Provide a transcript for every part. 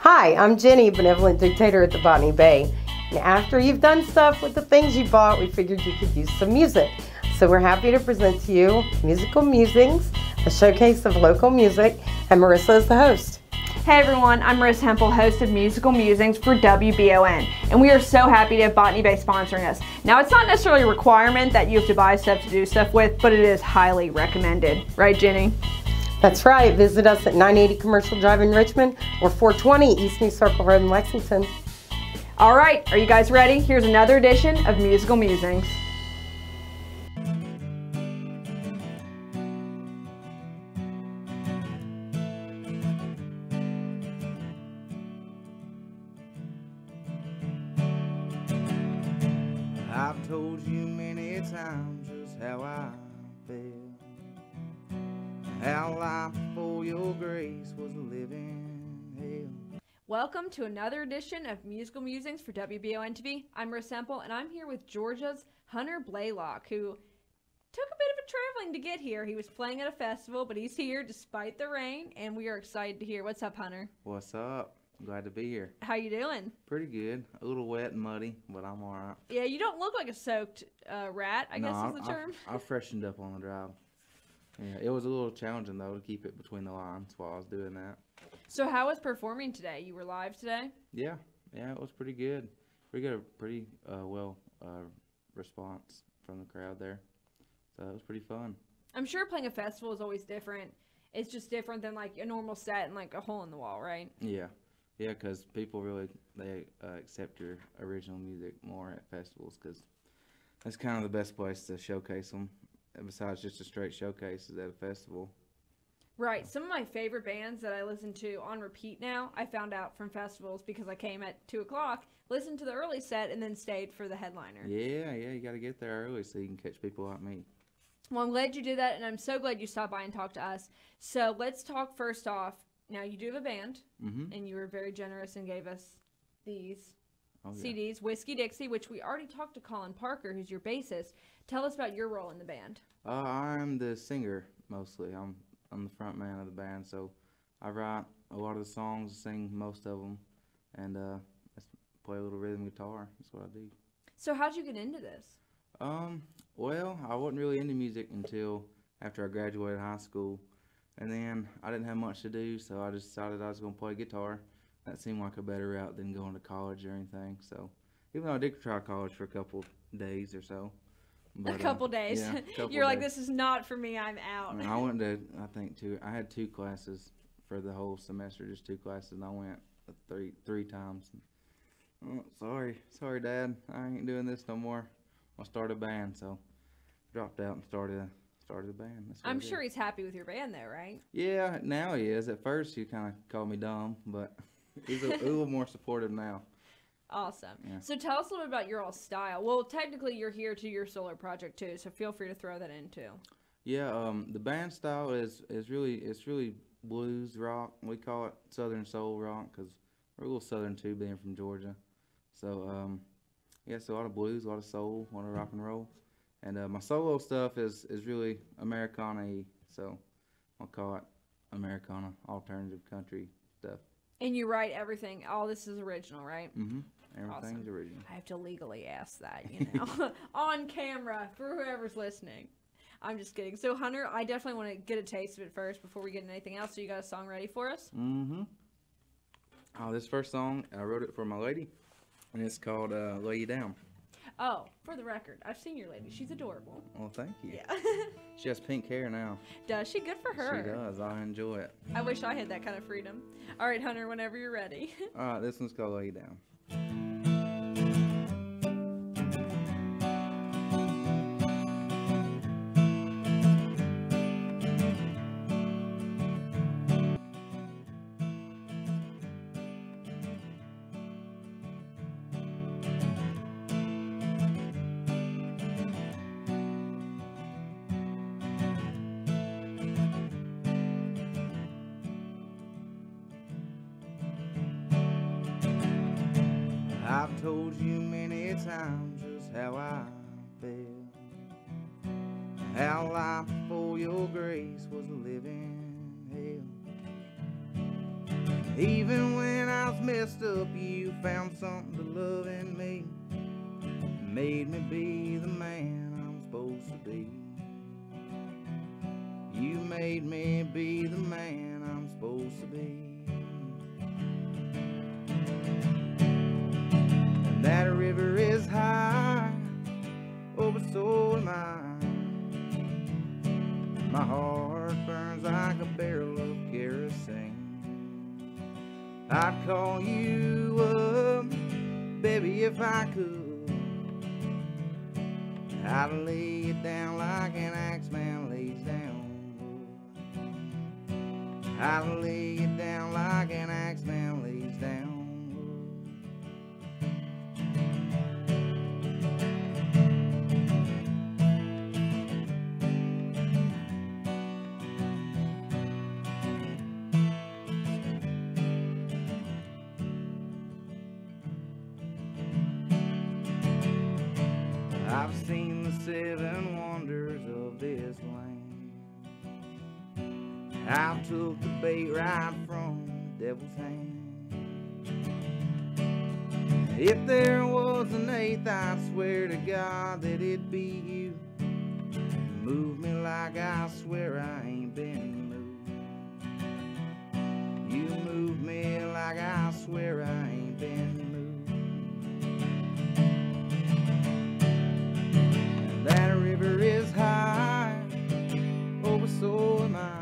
Hi, I'm Jenny, Benevolent Dictator at the Botany Bay. And after you've done stuff with the things you bought, we figured you could use some music. So we're happy to present to you Musical Musings, a showcase of local music, and Marissa is the host. Hey everyone, I'm Marissa Hempel, host of Musical Musings for WBON, and we are so happy to have Botany Bay sponsoring us. Now, it's not necessarily a requirement that you have to buy stuff to do stuff with, but it is highly recommended. Right, Jenny? That's right. Visit us at 980 Commercial Drive in Richmond or 420 East New Circle Road in Lexington. All right, are you guys ready? Here's another edition of Musical Musings. I've told you many times just how I felt, how life before your grace was a living hell. Welcome to another edition of Musical Musings for WBON TV. I'm Marissa Hempel, and I'm here with Georgia's Hunter Blalock, who took a bit of a traveling to get here. He was playing at a festival, but he's here despite the rain, and we are excited to hear. What's up, Hunter? What's up? Glad to be here. How you doing? Pretty good. A little wet and muddy, but I'm all right. Yeah, you don't look like a soaked rat, I guess is the term. I freshened up on the drive. Yeah, it was a little challenging, though, to keep it between the lines while I was doing that. So how was performing today? You were live today? Yeah, it was pretty good. Pretty well response from the crowd there. So it was pretty fun. I'm sure playing a festival is always different. It's just different than like a normal set and like a hole in the wall, right? Yeah, because people really, they accept your original music more at festivals because that's kind of the best place to showcase them. Besides just a straight showcase is at a festival. Right. Some of my favorite bands that I listen to on repeat now, I found out from festivals because I came at 2 o'clock, listened to the early set, and then stayed for the headliner. Yeah, you got to get there early so you can catch people like me. Well, I'm glad you did that, and I'm so glad you stopped by and talked to us. So let's talk first off. Now, you do have a band, and you were very generous and gave us these CDs, Whiskey Dixie, which we already talked to Colin Parker, who's your bassist. Tell us about your role in the band. I'm the singer mostly. I'm the front man of the band, so I write a lot of the songs, sing most of them, and play a little rhythm guitar. That's what I do. So how'd you get into this? Well, I wasn't really into music until after I graduated high school, and then I didn't have much to do, so I just decided I was going to play guitar. That seemed like a better route than going to college or anything. So even though I did try college for a couple days or so. But, a couple days. Yeah, You're like, this is not for me. I'm out. I went to, I had 2 classes for the whole semester, just 2 classes, and I went three times. Oh, sorry, Dad. I ain't doing this no more. I started a band, so dropped out and started a band. I'm sure he's happy with your band, though, right? Yeah, now he is. At first, he kind of called me dumb, but he's a little more supportive now. Awesome. Yeah. So tell us a little bit about your all style. Well, technically, you're here to your solo project too, so feel free to throw that in too. Yeah, the band style is really blues rock. We call it Southern soul rock because we're a little Southern too, being from Georgia. So so a lot of blues, a lot of soul, a lot of rock and roll. And my solo stuff is really Americana-y, so I'll call it Americana, alternative country stuff. And you write everything. All this is original, right? Mm-hmm. Everything's awesome. original. I have to legally ask that, you know, on camera for whoever's listening. I'm just kidding. So, Hunter, I definitely want to get a taste of it first before we get into anything else. So, you got a song ready for us? Mm-hmm. Oh, this first song, I wrote it for my lady, and it's called Lay You Down. Oh, for the record, I've seen your lady. She's adorable. Well, thank you. Yeah. She has pink hair now. Does she? Good for her. She does. I enjoy it. I wish I had that kind of freedom. All right, Hunter, whenever you're ready. All right, this one's called Lay You Down. I've told you many times just how I felt, how life before your grace was a living hell. Even when I was messed up, you found something to love in me. Made me be the man I'm supposed to be. You made me be the man I'm supposed to be. And that river is high, oh but so am I. My heart burns like a barrel of kerosene. I'd call you up, baby, if I could. I'd lay it down like an axeman lays down. I'd lay it down like an axeman lays down. I've seen the 7 wonders of this land. I took the bait right from the devil's hand. If there was an 8th, I swear to God that it'd be you. Move me like I swear I ain't been moved. You move me like I swear I ain't been moved. That river is high, oh but so am I.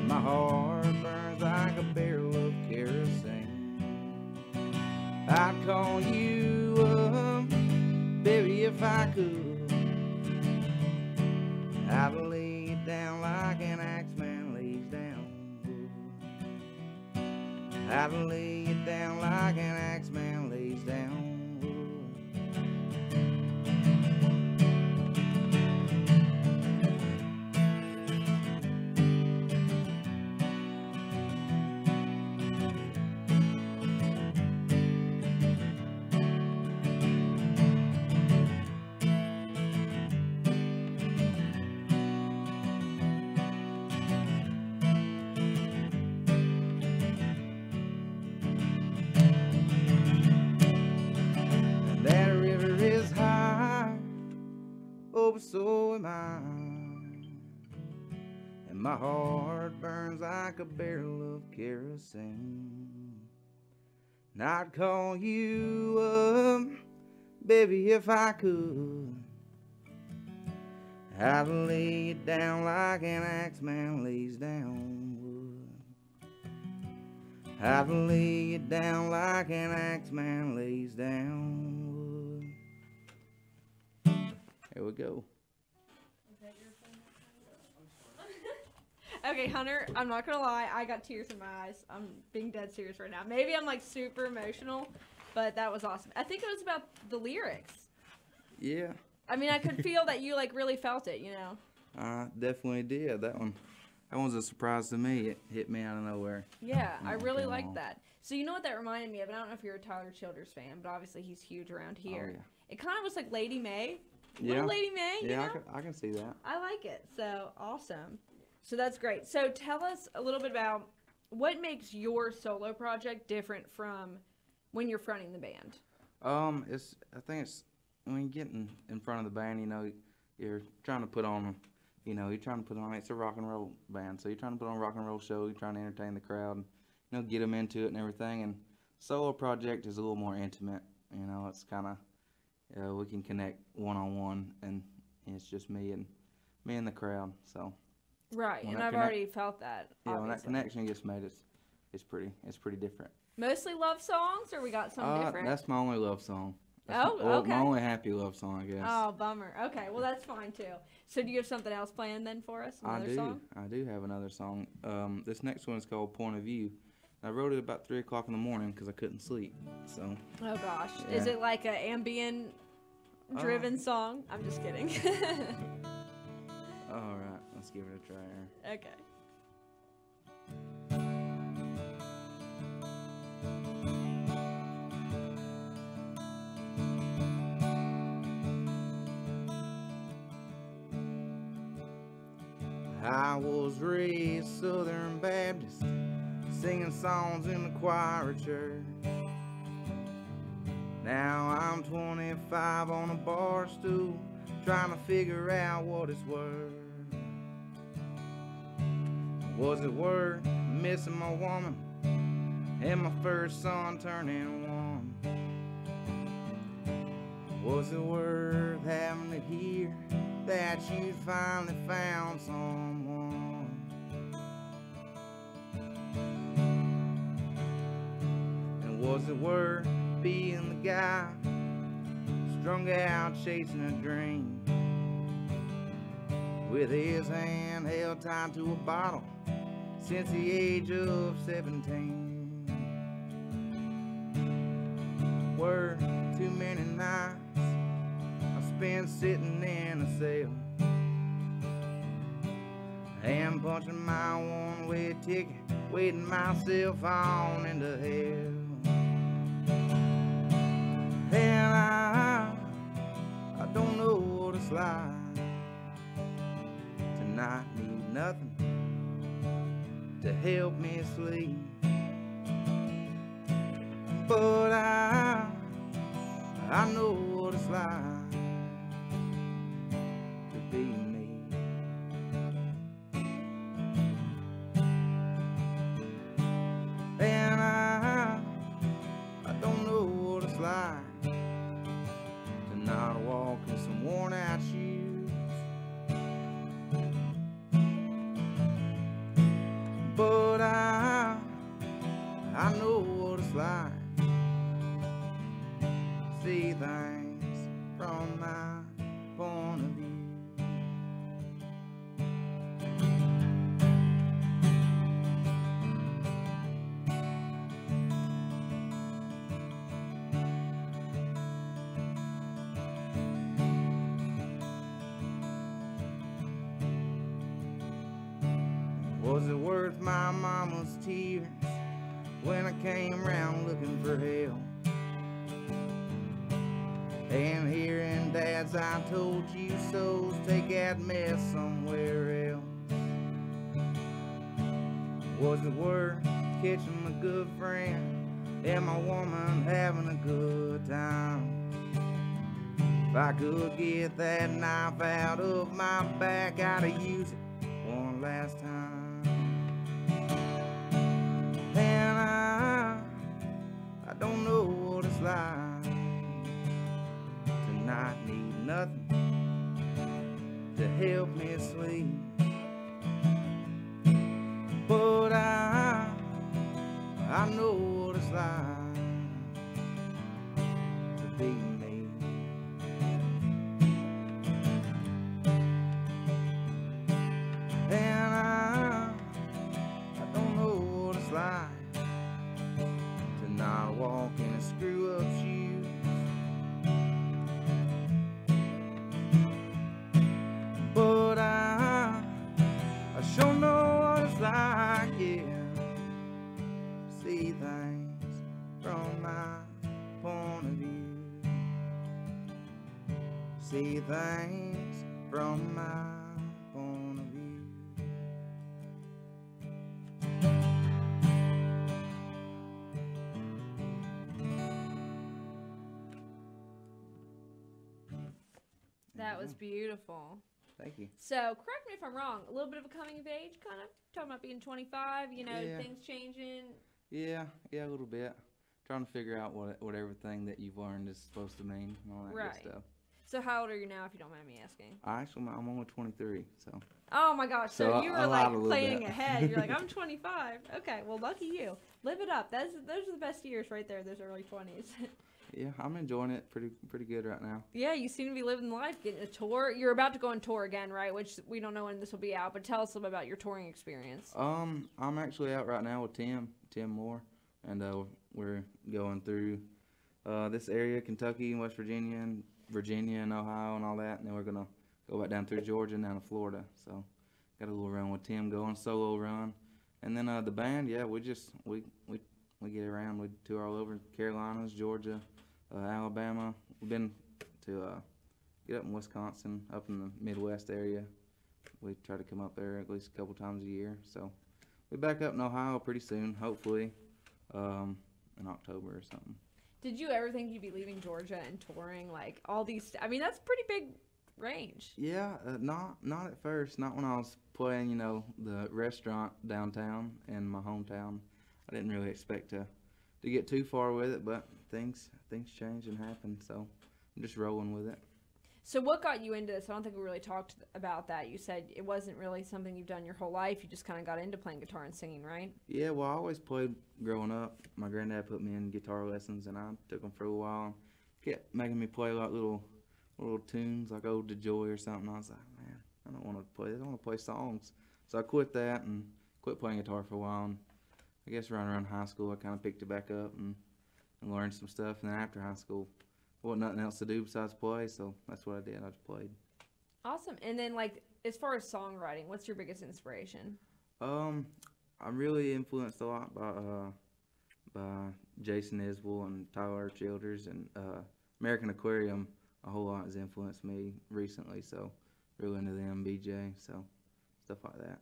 My heart burns like a barrel of kerosene. I'd call you up, baby, if I could. I'd lay it down like an axeman lays down wood. I'd lay it down like an axeman lays down. So am I, and my heart burns like a barrel of kerosene. And I'd call you up, baby, if I could. I'd lay it down like an axeman lays down wood. I'd lay it down like an axeman lays down wood. There we go. Okay, Hunter, I'm not gonna lie, I got tears in my eyes. I'm being dead serious right now. Maybe I'm like super emotional, but that was awesome. I think it was about the lyrics. Yeah. I mean, I could feel that you like really felt it, you know. I definitely did. That one was a surprise to me. It hit me out of nowhere. Yeah, I really liked that. So you know what that reminded me of? And I don't know if you're a Tyler Childers fan, but obviously he's huge around here. Oh, yeah. It kind of was like Lady May. Yeah. Little Lady May, you know? I can see that. I like it. So awesome. So that's great. So tell us a little bit about what makes your solo project different from when you're fronting the band. I think it's when you get in front of the band, you know, you're trying to put on, it's a rock and roll band, so you're trying to put on a rock and roll show, you're trying to entertain the crowd, and, you know, get them into it and everything. And solo project is a little more intimate, you know, it's kind of, we can connect one-on-one, and it's just me and the crowd, so. Right, and I've already felt that. Yeah, when that connection gets made, it's pretty different. Mostly love songs, or we got some different? That's my only love song. Okay. My only happy love song, I guess. Oh, bummer. Okay, well that's fine too. So do you have something else planned then for us? Another song? I do have another song. This next one is called Point of View. I wrote it about 3 o'clock in the morning because I couldn't sleep. So. Oh gosh, yeah. Is it like an ambient driven song? I'm just kidding. All right, let's give it a try here. Okay. I was raised Southern Baptist, singing songs in the choir at church. Now I'm 25 on a bar stool, trying to figure out what it's worth. Was it worth missing my woman and my first son turning 1? Was it worth having to hear that you'd finally found someone? And was it worth being the guy strung out chasing a dream, with his hand held tight to a bottle since the age of 17? Worth too many nights I spent sitting in a cell and punching my one-way ticket, waiting myself on into hell. And I don't know what it's like to not need nothing to help me sleep, but I know what it's like to be me. And I don't know what it's like to not walk in some worn out shoes, but I know what it's like to see things from my point of view. Was it worth my mama's tears when I came round looking for help, and hearing Dad's "I told you so's" take that mess somewhere else? Was it worth catching my good friend and my woman having a good time? If I could get that knife out of my back, I'd use it one last time. And I don't know what it's like to not need nothing to help me sleep, but I know what it's like to be me. And I don't know what it's like to not walk in a screw-up shoes, but I sure know what it's like, yeah, to see things from my point of view, see things from my point of view. That was beautiful. Thank you. So, correct me if I'm wrong, a little bit of a coming of age, kind of? Talking about being 25, you know, Yeah. things changing. Yeah, a little bit. Trying to figure out what everything that you've learned is supposed to mean and all that Right. good stuff. So, how old are you now, if you don't mind me asking? I'm only 23, so. Oh my gosh, so So you I were lied like a little planning bit. ahead. You're like, I'm 25. Okay, well, lucky you. Live it up. Those are the best years right there, those early 20s. Yeah, I'm enjoying it pretty good right now. Yeah, you seem to be living life, getting a tour. You're about to go on tour again, right? Which we don't know when this will be out, but tell us a little about your touring experience. I'm actually out right now with Tim Moore, and we're going through this area, Kentucky and West Virginia and Ohio and all that, and then we're gonna go back down through Georgia and down to Florida. So got a little run with Tim going, solo run, and then the band, yeah, we get around. We tour all over Carolinas, Georgia, Alabama. We've been to get up in Wisconsin, up in the Midwest area. We try to come up there at least a couple times a year. So be back up in Ohio pretty soon, hopefully, in October or something. Did you ever think you'd be leaving Georgia and touring like all these? I mean, that's pretty big range. Yeah, not at first. Not when I was playing, the restaurant downtown in my hometown. I didn't really expect to get too far with it, but things change and happen, so I'm just rolling with it. So what got you into this? I don't think we really talked about that. You said it wasn't really something you've done your whole life. You just kind of got into playing guitar and singing, right? Yeah, well, I always played growing up. My granddad put me in guitar lessons, and I took them for a while. Kept making me play like little tunes, like Ode to Joy or something. I was like, man, I don't want to play this. I want to play songs. So I quit that and quit playing guitar for a while. And I guess around high school, I kind of picked it back up and learned some stuff. And then after high school, there wasn't nothing else to do besides play, so that's what I did. I just played. Awesome. And then, like, as far as songwriting, what's your biggest inspiration? I'm really influenced a lot by Jason Isbell and Tyler Childers, and American Aquarium. A whole lot has influenced me recently, so really into them, BJ, so stuff like that.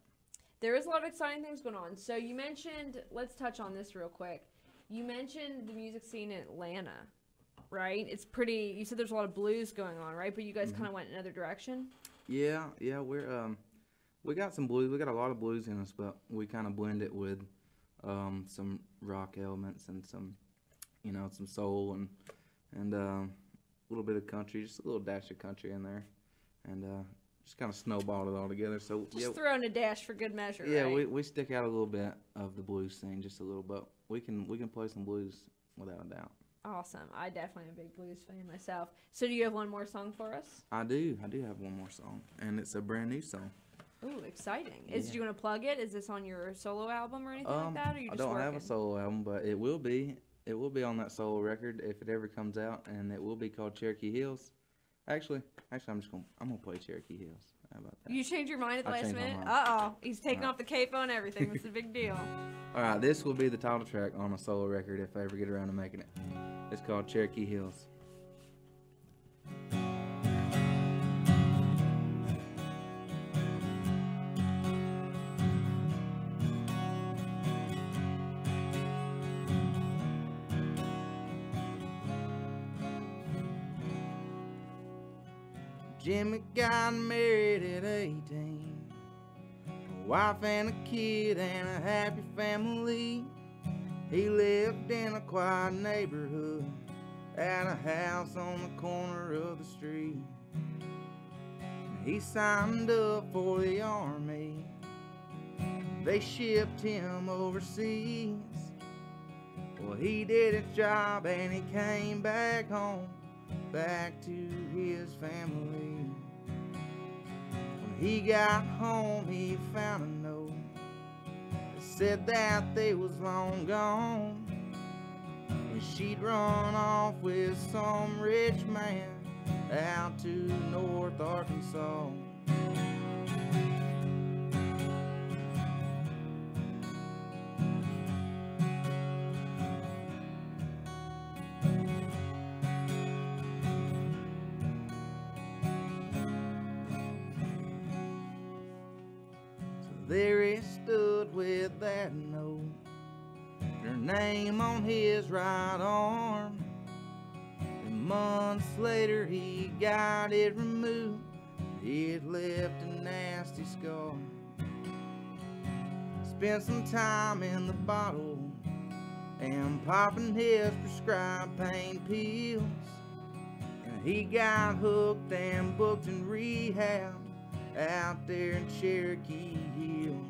There is a lot of exciting things going on. So you mentioned, let's touch on this real quick. You mentioned the music scene in Atlanta, right? It's pretty, you said there's a lot of blues going on, right? But you guys kind of went another direction? Yeah, we're, we got some blues. We got a lot of blues in us, but we kind of blend it with some rock elements and some, some soul and a little bit of country, just a little dash of country in there, and just kind of snowballed it all together. So just throwing a dash for good measure. Yeah, right? we stick out a little bit of the blues thing, just a little, but we can play some blues without a doubt. Awesome. I definitely am a big blues fan myself. So do you have one more song for us? I do have one more song, and it's a brand new song. Ooh, exciting. Do you want to plug it? Is this on your solo album or anything like that? Or you I just don't working? have a solo album, but it will be. It will be on that solo record if it ever comes out, and it will be called Cherokee Heels. Actually, I'm gonna play Cherokee Heels. How about that? You changed your mind at the last minute? mind. Uh-oh. He's taking off the capo and everything. It's a big deal. All right, this will be the title track on a solo record if I ever get around to making it. It's called Cherokee Heels. Jimmy got married at 18, a wife and a kid and a happy family. He lived in a quiet neighborhood, at a house on the corner of the street. He signed up for the army, they shipped him overseas. Well, he did his job and he came back home, back to his family. When he got home, he found a note that said that they was long gone, and she'd run off with some rich man out to North Arkansas. There he stood with that note, her name on his right arm. And months later he got it removed, it left a nasty scar. Spent some time in the bottle and popping his prescribed pain pills, and he got hooked and booked in rehab out there in Cherokee Heels.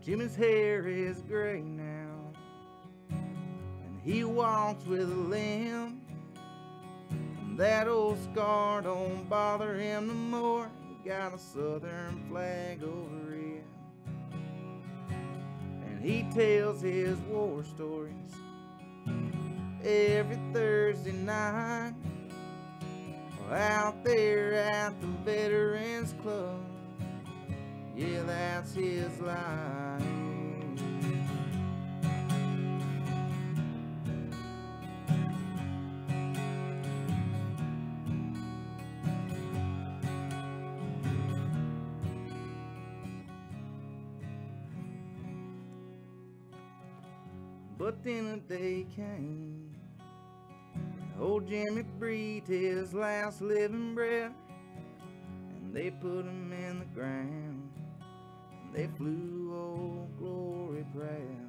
Jimmy's hair is gray now, and he walks with a limp. And that old scar don't bother him no more. got a southern flag over it. And he tells his war stories every Thursday night out there at the Veterans Club. Yeah, that's his life. But then a day came, old Jimmy breathed his last living breath, and they put him in the ground, and they flew Old Glory proud.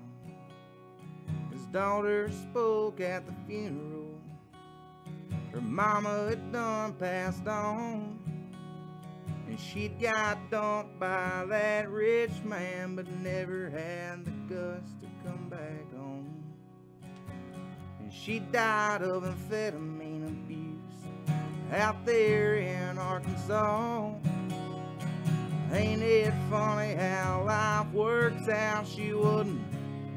His daughter spoke at the funeral. Her mama had done passed on, and she'd got dumped by that rich man, but never had the guts to come back home. And she died of amphetamine abuse out there in Arkansas. Ain't it funny how life works out? She wouldn't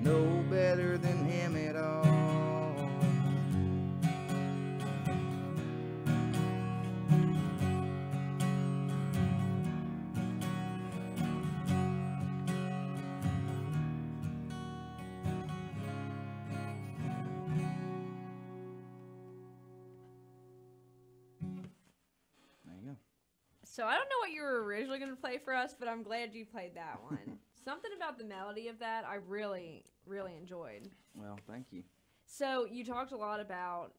know better than him at all. So I don't know what you were originally going to play for us, but I'm glad you played that one. Something about the melody of that I really, really enjoyed. Well, thank you. So you talked a lot about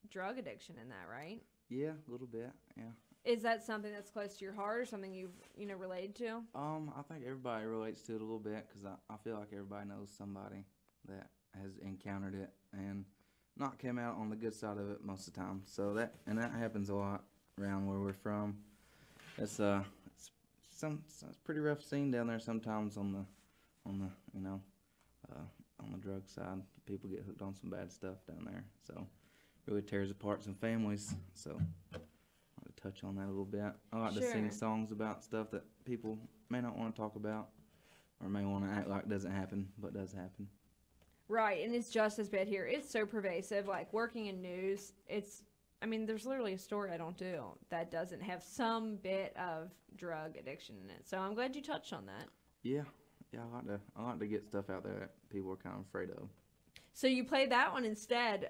drug addiction in that, right? Yeah, a little bit, yeah. Is that something that's close to your heart or something you've, related to? I think everybody relates to it a little bit because I feel like everybody knows somebody that has encountered it and not came out on the good side of it most of the time. So that happens a lot around where we're from. It's pretty rough scene down there sometimes on the drug side. People get hooked on some bad stuff down there, so really tears apart some families. So I want to touch on that a little bit. I like to sing songs about stuff that people may not want to talk about or may want to act like doesn't happen, but does happen. Right, and it's just as bad here. It's so pervasive. Like working in news, there's literally a story I don't do that doesn't have some bit of drug addiction in it. So I'm glad you touched on that. Yeah, I like to get stuff out there that people are kind of afraid of. So you played that one instead.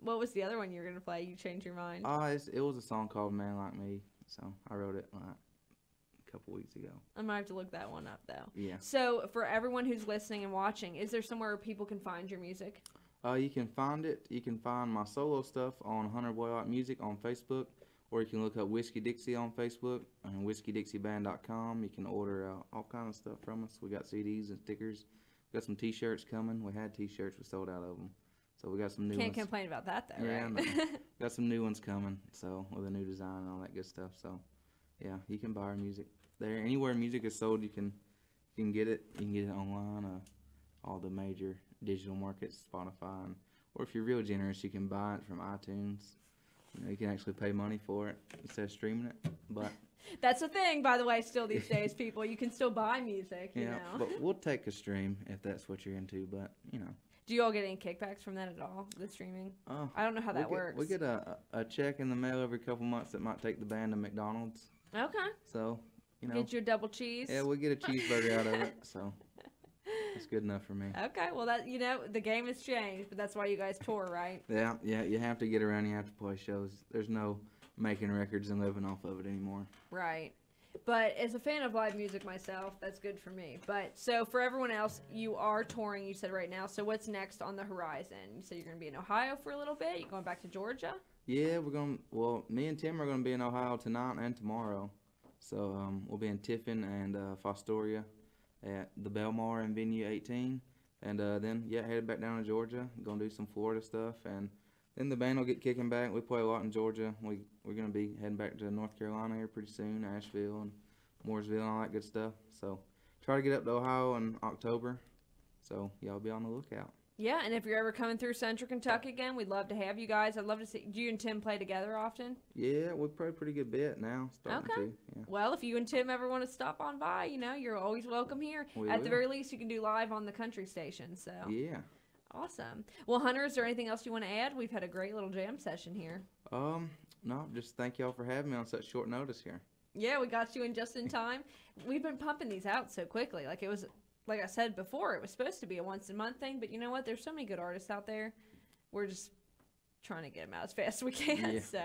What was the other one you were gonna play? You changed your mind. It was a song called "Man Like Me." So I wrote it a couple weeks ago. I might have to look that one up though. Yeah. So for everyone who's listening and watching, is there somewhere where people can find your music? You can find it. You can find my solo stuff on Hunter Blalock Music on Facebook, or you can look up Whiskey Dixie on Facebook and whiskeydixieband.com. You can order all kinds of stuff from us. We got CDs and stickers. We got some T-shirts coming. We had T-shirts. We sold out of them. So we got some new ones. Can't complain about that though, yeah, right? No. Got some new ones coming. So with a new design and all that good stuff. So yeah, you can buy our music there. Anywhere music is sold, you can get it. You can get it online. All the major digital markets, Spotify, or if you're real generous, you can buy it from iTunes. You can actually pay money for it instead of streaming it. But that's the thing, by the way, still these days, people. You can still buy music, you know. But we'll take a stream if that's what you're into, but, Do you all get any kickbacks from that at all, the streaming? I don't know how that works. We get a check in the mail every couple months that might take the band to McDonald's. Okay. So, Get you a double cheese? Yeah, we get a cheeseburger out of it, so that's good enough for me. Okay, well, that the game has changed, but that's why you guys tour, right? Yeah, you have to get around, you have to play shows. There's no making records and living off of it anymore. Right. But as a fan of live music myself, that's good for me. But so for everyone else, you are touring, you said right now. So what's next on the horizon? You said you're going to be in Ohio for a little bit. You going back to Georgia? Yeah, me and Tim are going to be in Ohio tonight and tomorrow. So we'll be in Tiffin and Fostoria at the Belmar and Venue 18. And then, headed back down to Georgia. Going to do some Florida stuff. And then the band will get kicking back. We play a lot in Georgia. We're going to be heading back to North Carolina here pretty soon, Asheville and Mooresville and all that good stuff. So try to get up to Ohio in October. So y'all be on the lookout. Yeah, and if you're ever coming through Central Kentucky again, we'd love to have you guys. I'd love to see. Do you and Tim play together often? Yeah, we play a pretty good bit now. Starting Okay. to. Yeah. Well, if you and Tim ever want to stop on by, you're always welcome here. At the very least, you can do live on the country station. So Yeah. Awesome. Well, Hunter, is there anything else you want to add? We've had a great little jam session here. No, just thank y'all for having me on such short notice here. Yeah, we got you in just in time. We've been pumping these out so quickly. Like I said before, it was supposed to be a once a month thing, but you know what? There's so many good artists out there. We're just trying to get them out as fast as we can. Yeah. So,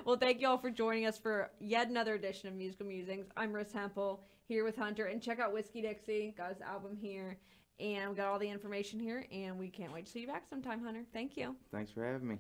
well, thank you all for joining us for yet another edition of Musical Musings. I'm Riss Hempel here with Hunter, and check out Whiskey Dixie. Got his album here, and we got all the information here, and we can't wait to see you back sometime, Hunter. Thank you. Thanks for having me.